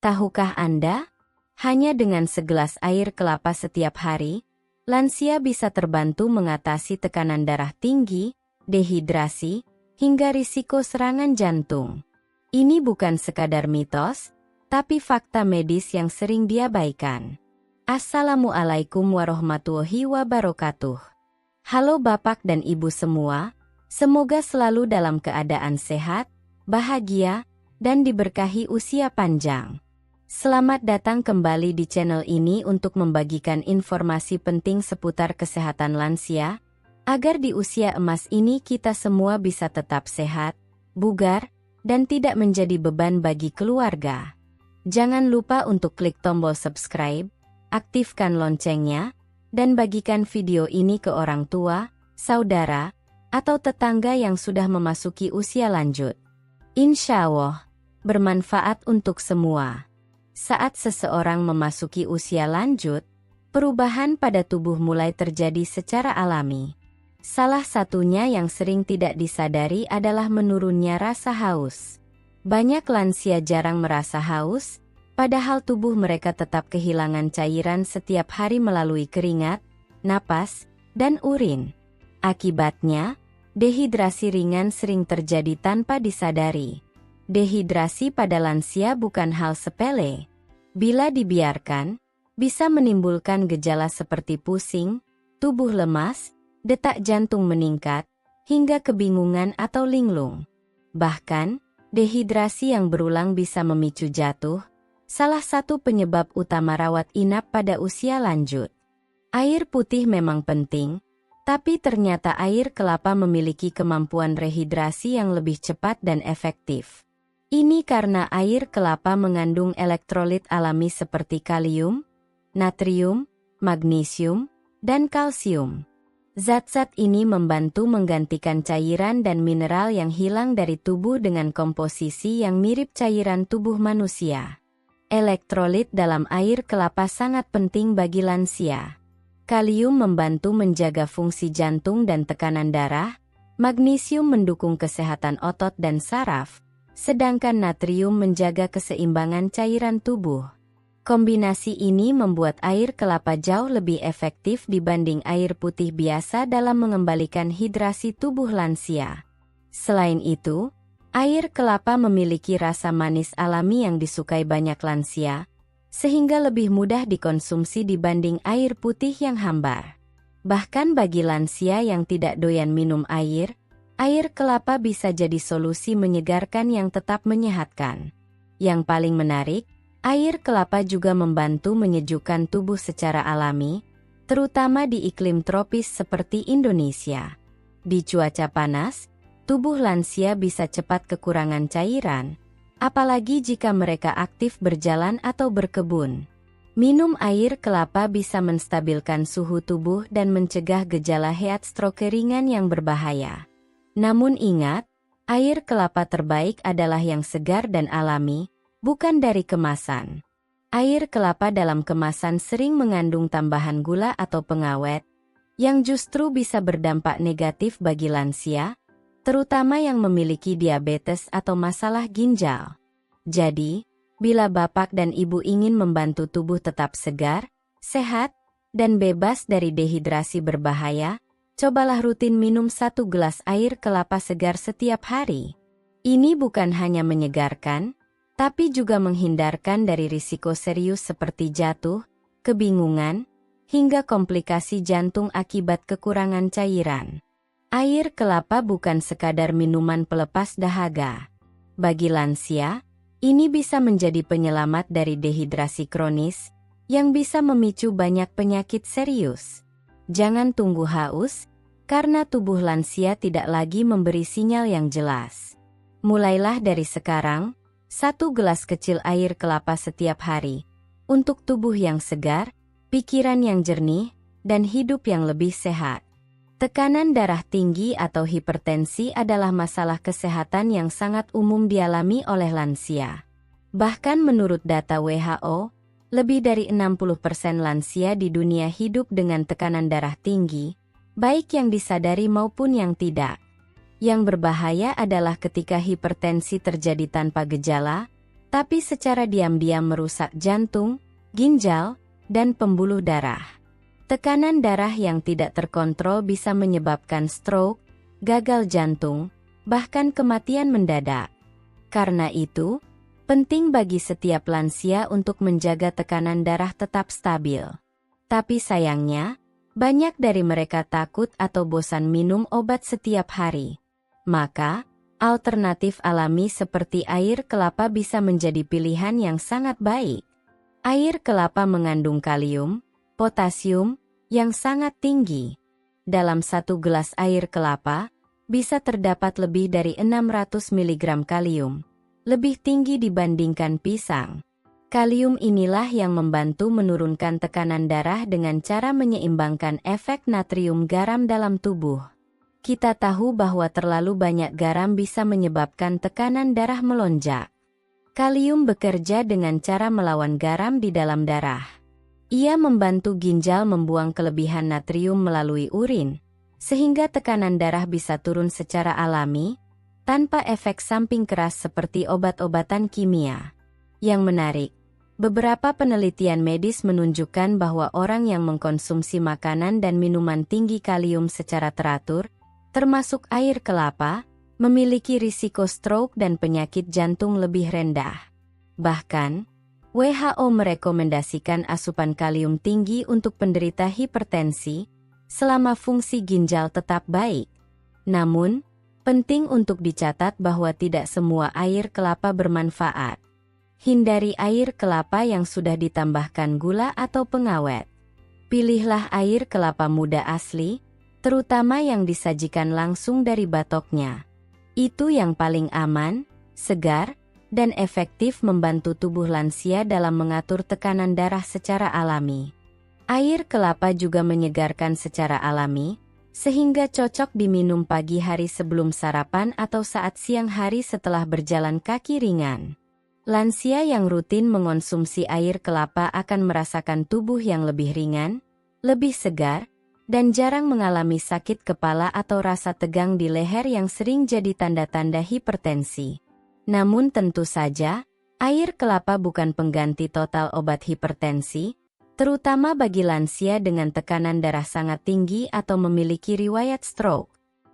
Tahukah Anda? Hanya dengan segelas air kelapa setiap hari, lansia bisa terbantu mengatasi tekanan darah tinggi, dehidrasi, hingga risiko serangan jantung. Ini bukan sekadar mitos, tapi fakta medis yang sering diabaikan. Assalamualaikum warahmatullahi wabarakatuh. Halo Bapak dan Ibu semua, semoga selalu dalam keadaan sehat, bahagia, dan diberkahi usia panjang. Selamat datang kembali di channel ini untuk membagikan informasi penting seputar kesehatan lansia, agar di usia emas ini kita semua bisa tetap sehat, bugar, dan tidak menjadi beban bagi keluarga. Jangan lupa untuk klik tombol subscribe, aktifkan loncengnya, dan bagikan video ini ke orang tua, saudara, atau tetangga yang sudah memasuki usia lanjut. Insya Allah, bermanfaat untuk semua. Saat seseorang memasuki usia lanjut, perubahan pada tubuh mulai terjadi secara alami. Salah satunya yang sering tidak disadari adalah menurunnya rasa haus. Banyak lansia jarang merasa haus, padahal tubuh mereka tetap kehilangan cairan setiap hari melalui keringat, napas, dan urin. Akibatnya, dehidrasi ringan sering terjadi tanpa disadari. Dehidrasi pada lansia bukan hal sepele. Bila dibiarkan, bisa menimbulkan gejala seperti pusing, tubuh lemas, detak jantung meningkat, hingga kebingungan atau linglung. Bahkan, dehidrasi yang berulang bisa memicu jatuh, salah satu penyebab utama rawat inap pada usia lanjut. Air putih memang penting, tapi ternyata air kelapa memiliki kemampuan rehidrasi yang lebih cepat dan efektif. Ini karena air kelapa mengandung elektrolit alami seperti kalium, natrium, magnesium, dan kalsium. Zat-zat ini membantu menggantikan cairan dan mineral yang hilang dari tubuh dengan komposisi yang mirip cairan tubuh manusia. Elektrolit dalam air kelapa sangat penting bagi lansia. Kalium membantu menjaga fungsi jantung dan tekanan darah, magnesium mendukung kesehatan otot dan saraf, sedangkan natrium menjaga keseimbangan cairan tubuh. Kombinasi ini membuat air kelapa jauh lebih efektif dibanding air putih biasa dalam mengembalikan hidrasi tubuh lansia. Selain itu, air kelapa memiliki rasa manis alami yang disukai banyak lansia, sehingga lebih mudah dikonsumsi dibanding air putih yang hambar. Bahkan bagi lansia yang tidak doyan minum air kelapa bisa jadi solusi menyegarkan yang tetap menyehatkan. Yang paling menarik, air kelapa juga membantu menyejukkan tubuh secara alami, terutama di iklim tropis seperti Indonesia. Di cuaca panas, tubuh lansia bisa cepat kekurangan cairan, apalagi jika mereka aktif berjalan atau berkebun. Minum air kelapa bisa menstabilkan suhu tubuh dan mencegah gejala heat stroke ringan yang berbahaya. Namun ingat, air kelapa terbaik adalah yang segar dan alami, bukan dari kemasan. Air kelapa dalam kemasan sering mengandung tambahan gula atau pengawet, yang justru bisa berdampak negatif bagi lansia, terutama yang memiliki diabetes atau masalah ginjal. Jadi, bila Bapak dan Ibu ingin membantu tubuh tetap segar, sehat, dan bebas dari dehidrasi berbahaya, cobalah rutin minum 1 gelas air kelapa segar setiap hari. Ini bukan hanya menyegarkan, tapi juga menghindarkan dari risiko serius seperti jatuh, kebingungan, hingga komplikasi jantung akibat kekurangan cairan. Air kelapa bukan sekadar minuman pelepas dahaga. Bagi lansia, ini bisa menjadi penyelamat dari dehidrasi kronis, yang bisa memicu banyak penyakit serius. Jangan tunggu haus, karena tubuh lansia tidak lagi memberi sinyal yang jelas. Mulailah dari sekarang, 1 gelas kecil air kelapa setiap hari, untuk tubuh yang segar, pikiran yang jernih, dan hidup yang lebih sehat. Tekanan darah tinggi atau hipertensi adalah masalah kesehatan yang sangat umum dialami oleh lansia. Bahkan menurut data WHO, lebih dari 60% lansia di dunia hidup dengan tekanan darah tinggi, baik yang disadari maupun yang tidak. Yang berbahaya adalah ketika hipertensi terjadi tanpa gejala, tapi secara diam-diam merusak jantung, ginjal, dan pembuluh darah. Tekanan darah yang tidak terkontrol bisa menyebabkan stroke, gagal jantung, bahkan kematian mendadak. Karena itu, penting bagi setiap lansia untuk menjaga tekanan darah tetap stabil. Tapi sayangnya, banyak dari mereka takut atau bosan minum obat setiap hari. Maka, alternatif alami seperti air kelapa bisa menjadi pilihan yang sangat baik. Air kelapa mengandung kalium, potasium, yang sangat tinggi. Dalam 1 gelas air kelapa, bisa terdapat lebih dari 600 mg kalium, lebih tinggi dibandingkan pisang. Kalium inilah yang membantu menurunkan tekanan darah dengan cara menyeimbangkan efek natrium garam dalam tubuh. Kita tahu bahwa terlalu banyak garam bisa menyebabkan tekanan darah melonjak. Kalium bekerja dengan cara melawan garam di dalam darah. Ia membantu ginjal membuang kelebihan natrium melalui urin, sehingga tekanan darah bisa turun secara alami, tanpa efek samping keras seperti obat-obatan kimia. Yang menarik, beberapa penelitian medis menunjukkan bahwa orang yang mengkonsumsi makanan dan minuman tinggi kalium secara teratur, termasuk air kelapa, memiliki risiko stroke dan penyakit jantung lebih rendah. Bahkan, WHO merekomendasikan asupan kalium tinggi untuk penderita hipertensi, selama fungsi ginjal tetap baik. Namun, penting untuk dicatat bahwa tidak semua air kelapa bermanfaat. Hindari air kelapa yang sudah ditambahkan gula atau pengawet. Pilihlah air kelapa muda asli, terutama yang disajikan langsung dari batoknya. Itu yang paling aman, segar, dan efektif membantu tubuh lansia dalam mengatur tekanan darah secara alami. Air kelapa juga menyegarkan secara alami, sehingga cocok diminum pagi hari sebelum sarapan atau saat siang hari setelah berjalan kaki ringan. Lansia yang rutin mengonsumsi air kelapa akan merasakan tubuh yang lebih ringan, lebih segar, dan jarang mengalami sakit kepala atau rasa tegang di leher yang sering jadi tanda-tanda hipertensi. Namun tentu saja, air kelapa bukan pengganti total obat hipertensi, terutama bagi lansia dengan tekanan darah sangat tinggi atau memiliki riwayat stroke.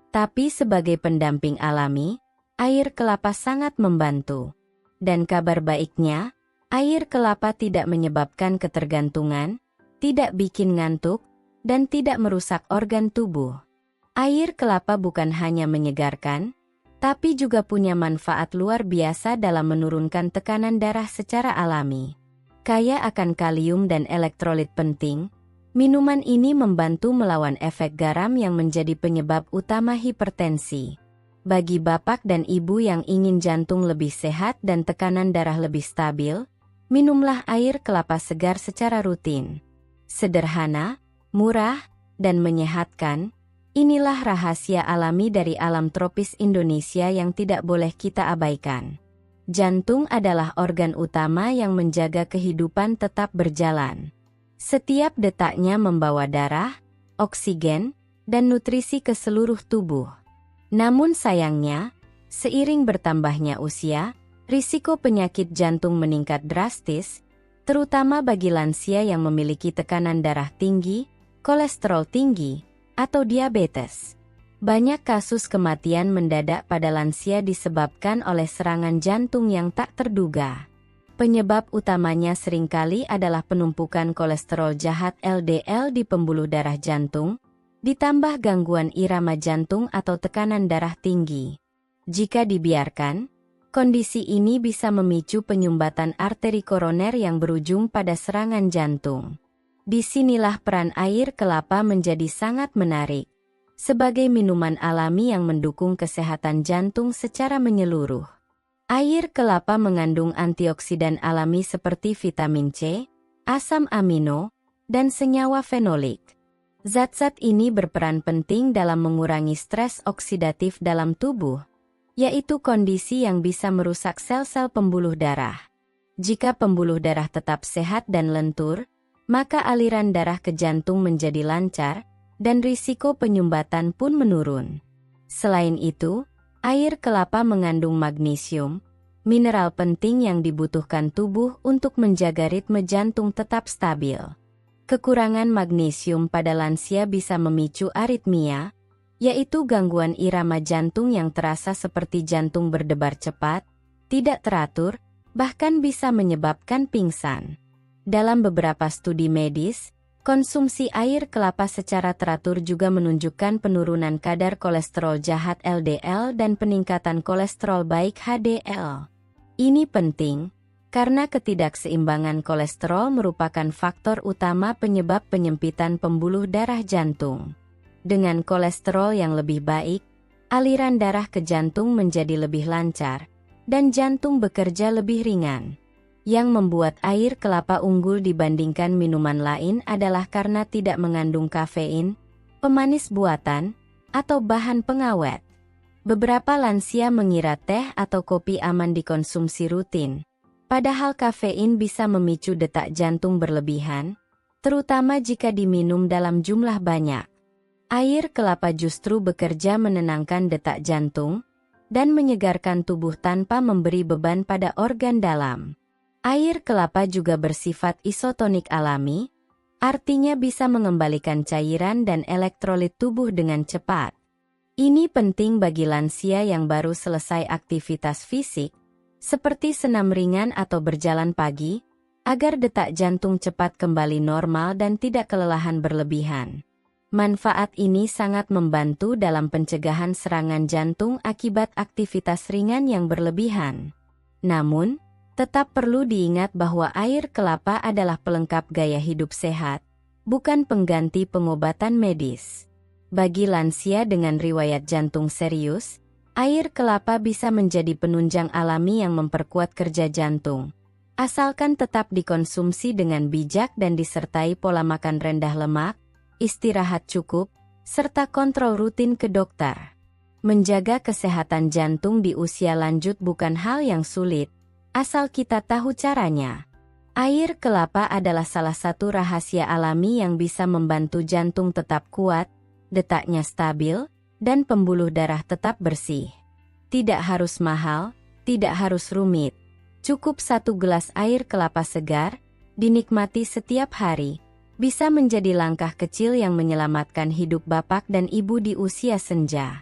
Tapi sebagai pendamping alami, air kelapa sangat membantu. Dan kabar baiknya, air kelapa tidak menyebabkan ketergantungan, tidak bikin ngantuk, dan tidak merusak organ tubuh. Air kelapa bukan hanya menyegarkan, tapi juga punya manfaat luar biasa dalam menurunkan tekanan darah secara alami. Kaya akan kalium dan elektrolit penting, minuman ini membantu melawan efek garam yang menjadi penyebab utama hipertensi. Bagi bapak dan ibu yang ingin jantung lebih sehat dan tekanan darah lebih stabil, minumlah air kelapa segar secara rutin. Sederhana, murah, dan menyehatkan, inilah rahasia alami dari alam tropis Indonesia yang tidak boleh kita abaikan. Jantung adalah organ utama yang menjaga kehidupan tetap berjalan. Setiap detaknya membawa darah, oksigen, dan nutrisi ke seluruh tubuh. Namun sayangnya, seiring bertambahnya usia, risiko penyakit jantung meningkat drastis, terutama bagi lansia yang memiliki tekanan darah tinggi, kolesterol tinggi, atau diabetes. Banyak kasus kematian mendadak pada lansia disebabkan oleh serangan jantung yang tak terduga. Penyebab utamanya seringkali adalah penumpukan kolesterol jahat LDL di pembuluh darah jantung, ditambah gangguan irama jantung atau tekanan darah tinggi. Jika dibiarkan, kondisi ini bisa memicu penyumbatan arteri koroner yang berujung pada serangan jantung. Disinilah peran air kelapa menjadi sangat menarik, sebagai minuman alami yang mendukung kesehatan jantung secara menyeluruh. Air kelapa mengandung antioksidan alami seperti vitamin C, asam amino, dan senyawa fenolik. Zat-zat ini berperan penting dalam mengurangi stres oksidatif dalam tubuh, yaitu kondisi yang bisa merusak sel-sel pembuluh darah. Jika pembuluh darah tetap sehat dan lentur, maka aliran darah ke jantung menjadi lancar, dan risiko penyumbatan pun menurun. Selain itu, air kelapa mengandung magnesium, mineral penting yang dibutuhkan tubuh untuk menjaga ritme jantung tetap stabil. Kekurangan magnesium pada lansia bisa memicu aritmia, yaitu gangguan irama jantung yang terasa seperti jantung berdebar cepat, tidak teratur, bahkan bisa menyebabkan pingsan. Dalam beberapa studi medis, konsumsi air kelapa secara teratur juga menunjukkan penurunan kadar kolesterol jahat LDL dan peningkatan kolesterol baik HDL. Ini penting, karena ketidakseimbangan kolesterol merupakan faktor utama penyebab penyempitan pembuluh darah jantung. Dengan kolesterol yang lebih baik, aliran darah ke jantung menjadi lebih lancar, dan jantung bekerja lebih ringan. Yang membuat air kelapa unggul dibandingkan minuman lain adalah karena tidak mengandung kafein, pemanis buatan, atau bahan pengawet. Beberapa lansia mengira teh atau kopi aman dikonsumsi rutin, padahal kafein bisa memicu detak jantung berlebihan, terutama jika diminum dalam jumlah banyak. Air kelapa justru bekerja menenangkan detak jantung dan menyegarkan tubuh tanpa memberi beban pada organ dalam. Air kelapa juga bersifat isotonik alami, artinya bisa mengembalikan cairan dan elektrolit tubuh dengan cepat. Ini penting bagi lansia yang baru selesai aktivitas fisik, seperti senam ringan atau berjalan pagi, agar detak jantung cepat kembali normal dan tidak kelelahan berlebihan. Manfaat ini sangat membantu dalam pencegahan serangan jantung akibat aktivitas ringan yang berlebihan. Namun, tetap perlu diingat bahwa air kelapa adalah pelengkap gaya hidup sehat, bukan pengganti pengobatan medis. Bagi lansia dengan riwayat jantung serius, air kelapa bisa menjadi penunjang alami yang memperkuat kerja jantung, asalkan tetap dikonsumsi dengan bijak dan disertai pola makan rendah lemak, istirahat cukup, serta kontrol rutin ke dokter. Menjaga kesehatan jantung di usia lanjut bukan hal yang sulit, asal kita tahu caranya. Air kelapa adalah salah satu rahasia alami yang bisa membantu jantung tetap kuat, detaknya stabil, dan pembuluh darah tetap bersih. Tidak harus mahal, tidak harus rumit. Cukup 1 gelas air kelapa segar, dinikmati setiap hari, bisa menjadi langkah kecil yang menyelamatkan hidup bapak dan ibu di usia senja.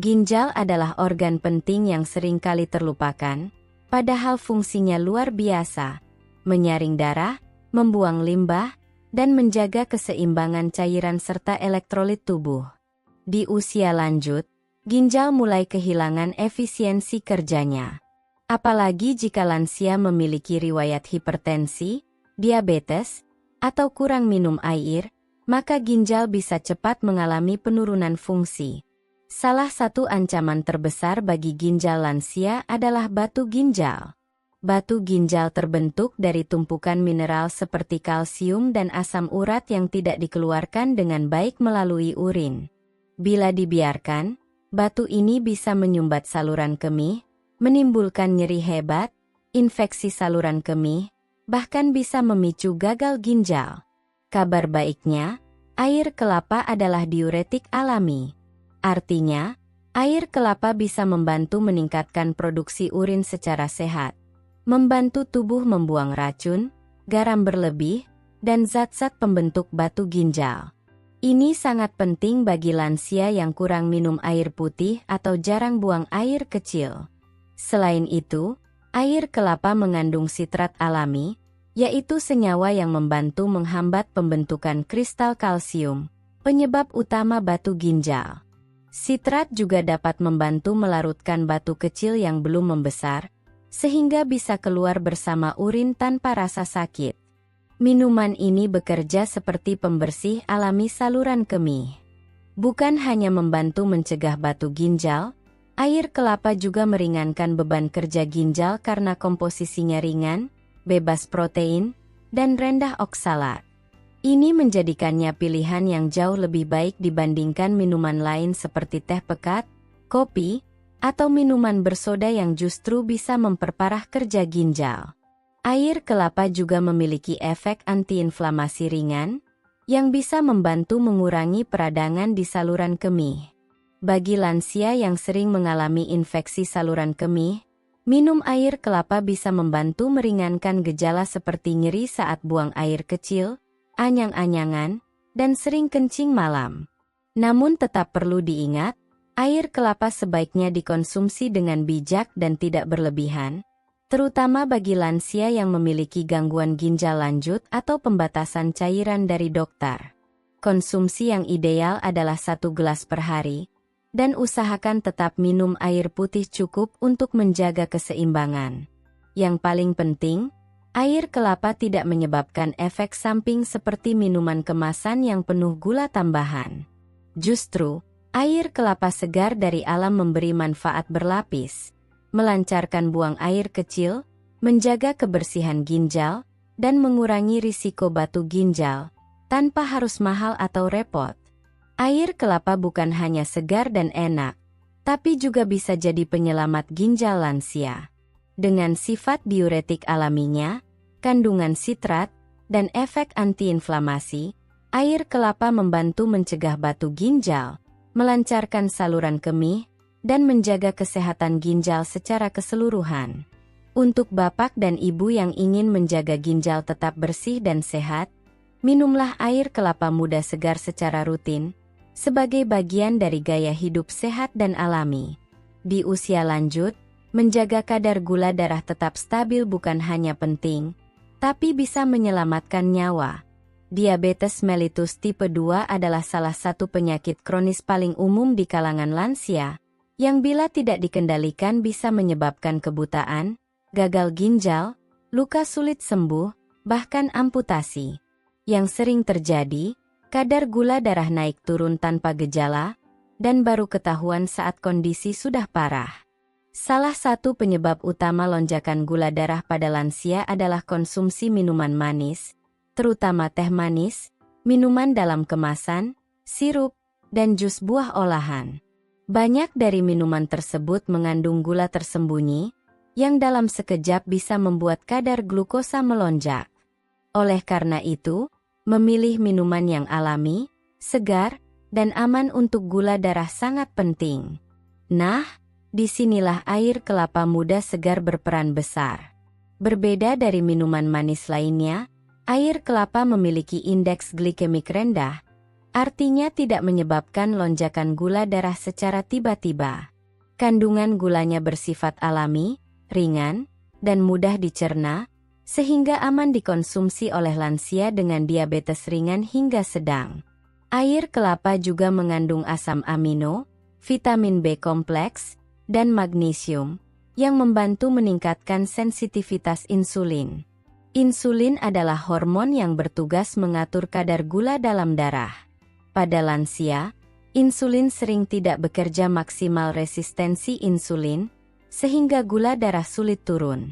Ginjal adalah organ penting yang sering kali terlupakan, padahal fungsinya luar biasa, menyaring darah, membuang limbah, dan menjaga keseimbangan cairan serta elektrolit tubuh. Di usia lanjut, ginjal mulai kehilangan efisiensi kerjanya. Apalagi jika lansia memiliki riwayat hipertensi, diabetes, atau kurang minum air, maka ginjal bisa cepat mengalami penurunan fungsi. Salah satu ancaman terbesar bagi ginjal lansia adalah batu ginjal. Batu ginjal terbentuk dari tumpukan mineral seperti kalsium dan asam urat yang tidak dikeluarkan dengan baik melalui urin. Bila dibiarkan, batu ini bisa menyumbat saluran kemih, menimbulkan nyeri hebat, infeksi saluran kemih, bahkan bisa memicu gagal ginjal. Kabar baiknya, air kelapa adalah diuretik alami. Artinya, air kelapa bisa membantu meningkatkan produksi urin secara sehat, membantu tubuh membuang racun, garam berlebih, dan zat-zat pembentuk batu ginjal. Ini sangat penting bagi lansia yang kurang minum air putih atau jarang buang air kecil. Selain itu, air kelapa mengandung sitrat alami, yaitu senyawa yang membantu menghambat pembentukan kristal kalsium, penyebab utama batu ginjal. Sitrat juga dapat membantu melarutkan batu kecil yang belum membesar, sehingga bisa keluar bersama urin tanpa rasa sakit. Minuman ini bekerja seperti pembersih alami saluran kemih. Bukan hanya membantu mencegah batu ginjal, air kelapa juga meringankan beban kerja ginjal karena komposisinya ringan, bebas protein, dan rendah oksalat. Ini menjadikannya pilihan yang jauh lebih baik dibandingkan minuman lain seperti teh pekat, kopi, atau minuman bersoda yang justru bisa memperparah kerja ginjal. Air kelapa juga memiliki efek antiinflamasi ringan, yang bisa membantu mengurangi peradangan di saluran kemih. Bagi lansia yang sering mengalami infeksi saluran kemih, Minum air kelapa bisa membantu meringankan gejala seperti nyeri saat buang air kecil, anyang-anyangan, dan sering kencing malam. Namun tetap perlu diingat, air kelapa sebaiknya dikonsumsi dengan bijak dan tidak berlebihan, terutama bagi lansia yang memiliki gangguan ginjal lanjut atau pembatasan cairan dari dokter. Konsumsi yang ideal adalah 1 gelas per hari, dan usahakan tetap minum air putih cukup untuk menjaga keseimbangan. Yang paling penting, air kelapa tidak menyebabkan efek samping seperti minuman kemasan yang penuh gula tambahan. Justru, air kelapa segar dari alam memberi manfaat berlapis, melancarkan buang air kecil, menjaga kebersihan ginjal, dan mengurangi risiko batu ginjal, tanpa harus mahal atau repot. Air kelapa bukan hanya segar dan enak, tapi juga bisa jadi penyelamat ginjal lansia. Dengan sifat diuretik alaminya, kandungan sitrat, dan efek antiinflamasi, air kelapa membantu mencegah batu ginjal, melancarkan saluran kemih, dan menjaga kesehatan ginjal secara keseluruhan. Untuk bapak dan ibu yang ingin menjaga ginjal tetap bersih dan sehat, minumlah air kelapa muda segar secara rutin, sebagai bagian dari gaya hidup sehat dan alami. Di usia lanjut, menjaga kadar gula darah tetap stabil bukan hanya penting, tapi bisa menyelamatkan nyawa. Diabetes mellitus tipe 2 adalah salah satu penyakit kronis paling umum di kalangan lansia, yang bila tidak dikendalikan bisa menyebabkan kebutaan, gagal ginjal, luka sulit sembuh, bahkan amputasi. Yang sering terjadi, kadar gula darah naik turun tanpa gejala, dan baru ketahuan saat kondisi sudah parah. Salah satu penyebab utama lonjakan gula darah pada lansia adalah konsumsi minuman manis, terutama teh manis, minuman dalam kemasan, sirup, dan jus buah olahan. Banyak dari minuman tersebut mengandung gula tersembunyi, yang dalam sekejap bisa membuat kadar glukosa melonjak. Oleh karena itu, memilih minuman yang alami, segar, dan aman untuk gula darah sangat penting. Nah, disinilah air kelapa muda segar berperan besar. Berbeda dari minuman manis lainnya, air kelapa memiliki indeks glikemik rendah, artinya tidak menyebabkan lonjakan gula darah secara tiba-tiba. Kandungan gulanya bersifat alami, ringan, dan mudah dicerna, sehingga aman dikonsumsi oleh lansia dengan diabetes ringan hingga sedang. Air kelapa juga mengandung asam amino, vitamin B kompleks, dan magnesium, yang membantu meningkatkan sensitivitas insulin. Insulin adalah hormon yang bertugas mengatur kadar gula dalam darah. Pada lansia, insulin sering tidak bekerja maksimal resistensi insulin, sehingga gula darah sulit turun.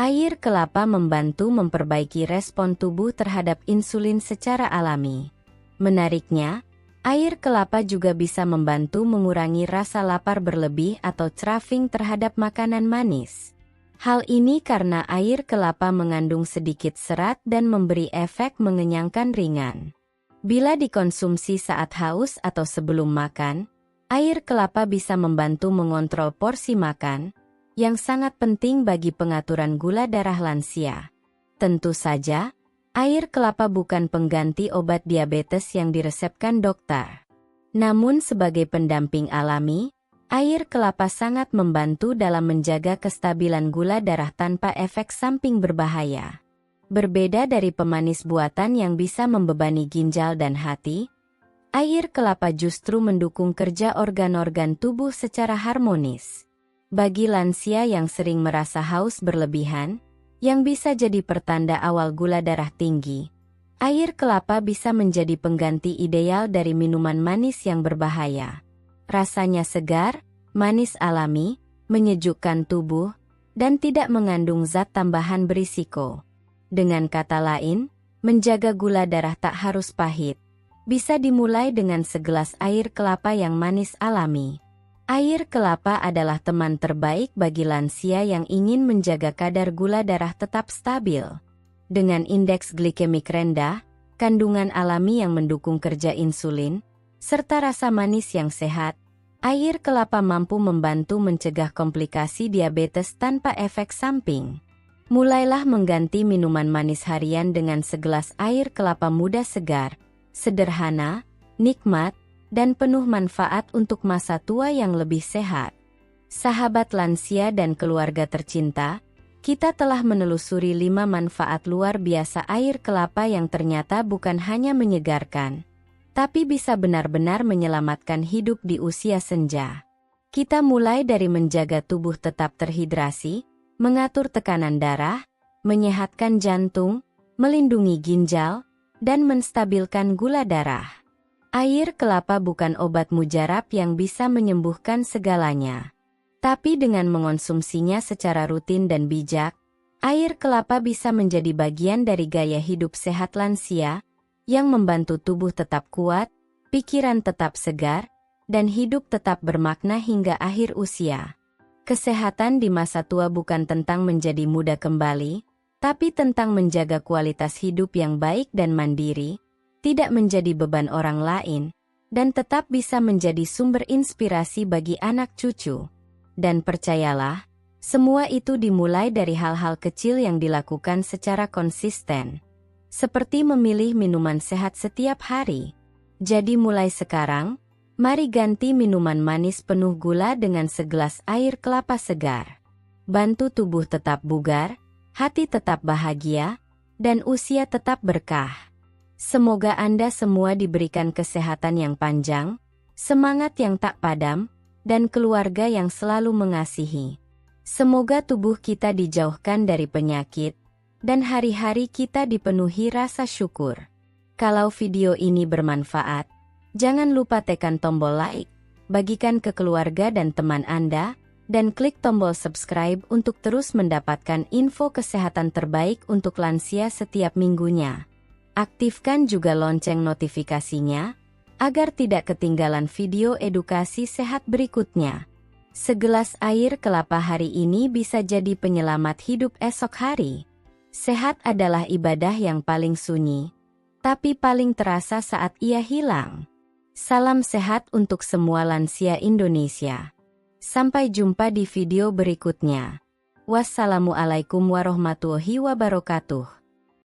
Air kelapa membantu memperbaiki respon tubuh terhadap insulin secara alami. Menariknya, air kelapa juga bisa membantu mengurangi rasa lapar berlebih atau craving terhadap makanan manis. Hal ini karena air kelapa mengandung sedikit serat dan memberi efek mengenyangkan ringan. Bila dikonsumsi saat haus atau sebelum makan, air kelapa bisa membantu mengontrol porsi makan, yang sangat penting bagi pengaturan gula darah lansia. Tentu saja, air kelapa bukan pengganti obat diabetes yang diresepkan dokter. Namun sebagai pendamping alami, air kelapa sangat membantu dalam menjaga kestabilan gula darah tanpa efek samping berbahaya. Berbeda dari pemanis buatan yang bisa membebani ginjal dan hati, air kelapa justru mendukung kerja organ-organ tubuh secara harmonis. Bagi lansia yang sering merasa haus berlebihan, yang bisa jadi pertanda awal gula darah tinggi, air kelapa bisa menjadi pengganti ideal dari minuman manis yang berbahaya. Rasanya segar, manis alami, menyejukkan tubuh, dan tidak mengandung zat tambahan berisiko. Dengan kata lain, menjaga gula darah tak harus pahit. Bisa dimulai dengan segelas air kelapa yang manis alami. Air kelapa adalah teman terbaik bagi lansia yang ingin menjaga kadar gula darah tetap stabil. Dengan indeks glikemik rendah, kandungan alami yang mendukung kerja insulin, serta rasa manis yang sehat, Air kelapa mampu membantu mencegah komplikasi diabetes tanpa efek samping. Mulailah mengganti minuman manis harian dengan segelas air kelapa muda segar, sederhana, nikmat, dan penuh manfaat untuk masa tua yang lebih sehat. Sahabat lansia dan keluarga tercinta, kita telah menelusuri 5 manfaat luar biasa air kelapa yang ternyata bukan hanya menyegarkan, tapi bisa benar-benar menyelamatkan hidup di usia senja. Kita mulai dari menjaga tubuh tetap terhidrasi, mengatur tekanan darah, menyehatkan jantung, melindungi ginjal, dan menstabilkan gula darah. Air kelapa bukan obat mujarab yang bisa menyembuhkan segalanya. Tapi dengan mengonsumsinya secara rutin dan bijak, air kelapa bisa menjadi bagian dari gaya hidup sehat lansia, yang membantu tubuh tetap kuat, pikiran tetap segar, dan hidup tetap bermakna hingga akhir usia. Kesehatan di masa tua bukan tentang menjadi muda kembali, tapi tentang menjaga kualitas hidup yang baik dan mandiri, tidak menjadi beban orang lain, dan tetap bisa menjadi sumber inspirasi bagi anak cucu. Dan percayalah, semua itu dimulai dari hal-hal kecil yang dilakukan secara konsisten. Seperti memilih minuman sehat setiap hari. Jadi mulai sekarang, mari ganti minuman manis penuh gula dengan segelas air kelapa segar. Bantu tubuh tetap bugar, hati tetap bahagia, dan usia tetap berkah. Semoga Anda semua diberikan kesehatan yang panjang, semangat yang tak padam, dan keluarga yang selalu mengasihi. Semoga tubuh kita dijauhkan dari penyakit, dan hari-hari kita dipenuhi rasa syukur. Kalau video ini bermanfaat, jangan lupa tekan tombol like, bagikan ke keluarga dan teman Anda, dan klik tombol subscribe untuk terus mendapatkan info kesehatan terbaik untuk lansia setiap minggunya. Aktifkan juga lonceng notifikasinya, agar tidak ketinggalan video edukasi sehat berikutnya. Segelas air kelapa hari ini bisa jadi penyelamat hidup esok hari. Sehat adalah ibadah yang paling sunyi, tapi paling terasa saat ia hilang. Salam sehat untuk semua lansia Indonesia. Sampai jumpa di video berikutnya. Wassalamualaikum warahmatullahi wabarakatuh.